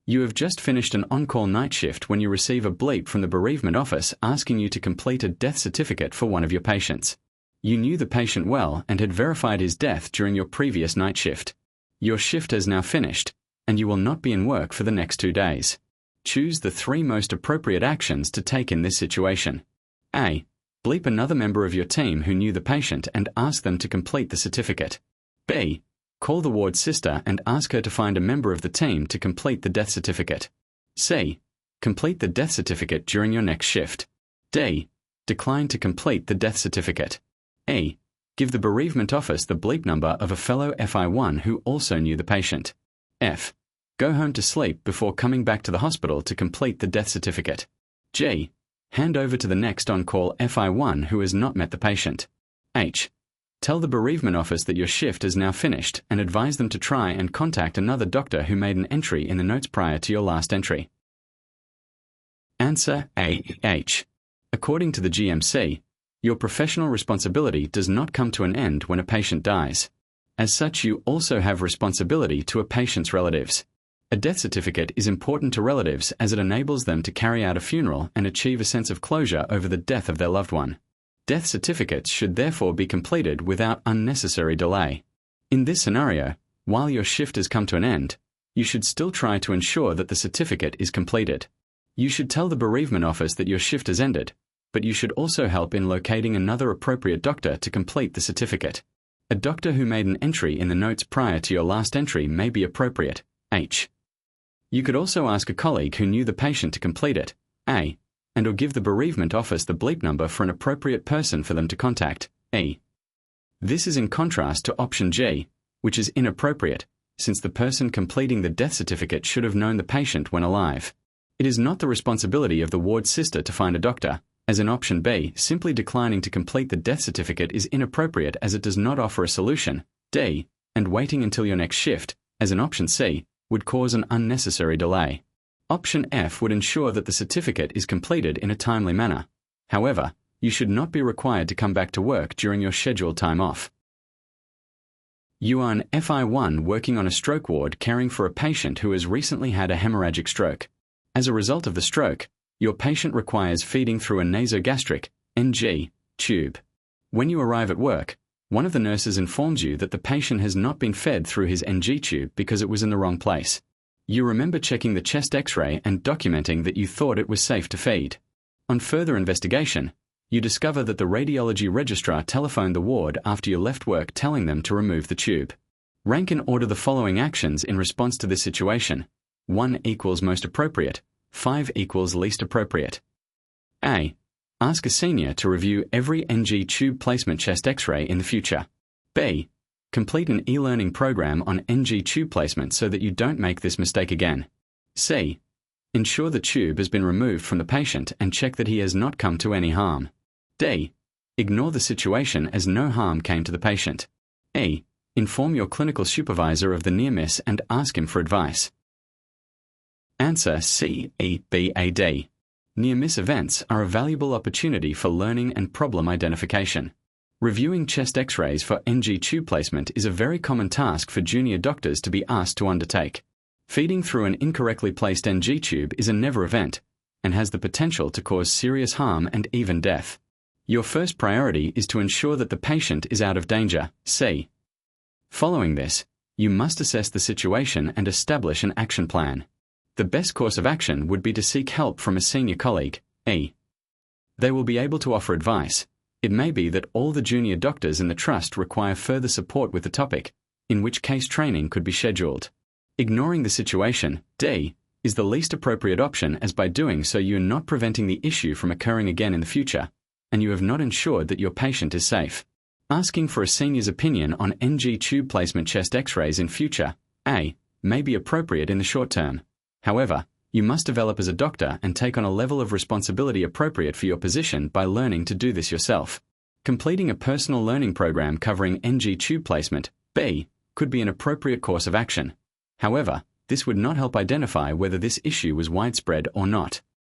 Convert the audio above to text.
You have just finished an on-call night shift when you receive a bleep from the bereavement office asking you to complete a death certificate for one of your patients. You knew the patient well and had verified his death during your previous night shift. Your shift has now finished, and you will not be in work for the next 2 days. Choose the 3 most appropriate actions to take in this situation. A. Bleep another member of your team who knew the patient and ask them to complete the certificate. B. Call the ward sister and ask her to find a member of the team to complete the death certificate. C. Complete the death certificate during your next shift. D. Decline to complete the death certificate. E. Give the bereavement office the bleep number of a fellow FI1 who also knew the patient. F. Go home to sleep before coming back to the hospital to complete the death certificate. G. Hand over to the next on-call FI1 who has not met the patient. H. Tell the bereavement office that your shift is now finished and advise them to try and contact another doctor who made an entry in the notes prior to your last entry. Answer A. H. According to the GMC, your professional responsibility does not come to an end when a patient dies. As such, you also have responsibility to a patient's relatives. A death certificate is important to relatives as it enables them to carry out a funeral and achieve a sense of closure over the death of their loved one. Death certificates should therefore be completed without unnecessary delay. In this scenario, while your shift has come to an end, you should still try to ensure that the certificate is completed. You should tell the bereavement office that your shift has ended, but you should also help in locating another appropriate doctor to complete the certificate. A doctor who made an entry in the notes prior to your last entry may be appropriate. H. You could also ask a colleague who knew the patient to complete it. A. And/or give the bereavement office the bleep number for an appropriate person for them to contact. E. This is in contrast to option G, which is inappropriate, since the person completing the death certificate should have known the patient when alive. It is not the responsibility of the ward sister to find a doctor, as in option B, simply declining to complete the death certificate is inappropriate as it does not offer a solution. D. And waiting until your next shift, as in option C, would cause an unnecessary delay. Option F would ensure that the certificate is completed in a timely manner. However, you should not be required to come back to work during your scheduled time off. You are an FI1 working on a stroke ward caring for a patient who has recently had a hemorrhagic stroke. As a result of the stroke, your patient requires feeding through a nasogastric (NG) tube. When you arrive at work, one of the nurses informs you that the patient has not been fed through his NG tube because it was in the wrong place. You remember checking the chest X-ray and documenting that you thought it was safe to feed. On further investigation, you discover that the radiology registrar telephoned the ward after you left work telling them to remove the tube. Rank and order the following actions in response to this situation. 1 equals most appropriate, 5 equals least appropriate. A. Ask a senior to review every NG tube placement chest X-ray in the future. B. Complete an e-learning program on NG tube placement so that you don't make this mistake again. C. Ensure the tube has been removed from the patient and check that he has not come to any harm. D. Ignore the situation as no harm came to the patient. E. Inform your clinical supervisor of the near miss and ask him for advice. Answer C, E, B, A, D. Near-miss events are a valuable opportunity for learning and problem identification. Reviewing chest X-rays for NG tube placement is a very common task for junior doctors to be asked to undertake. Feeding through an incorrectly placed NG tube is a never event and has the potential to cause serious harm and even death. Your first priority is to ensure that the patient is out of danger. C. Following this, you must assess the situation and establish an action plan. The best course of action would be to seek help from a senior colleague. E. They will be able to offer advice. It may be that all the junior doctors in the trust require further support with the topic, in which case training could be scheduled. Ignoring the situation, D, is the least appropriate option, as by doing so you are not preventing the issue from occurring again in the future, and you have not ensured that your patient is safe. Asking for a senior's opinion on NG tube placement chest X-rays in future, A, may be appropriate in the short term. However, you must develop as a doctor and take on a level of responsibility appropriate for your position by learning to do this yourself. Completing a personal learning program covering NG tube placement, B, could be an appropriate course of action. However, this would not help identify whether this issue was widespread or not.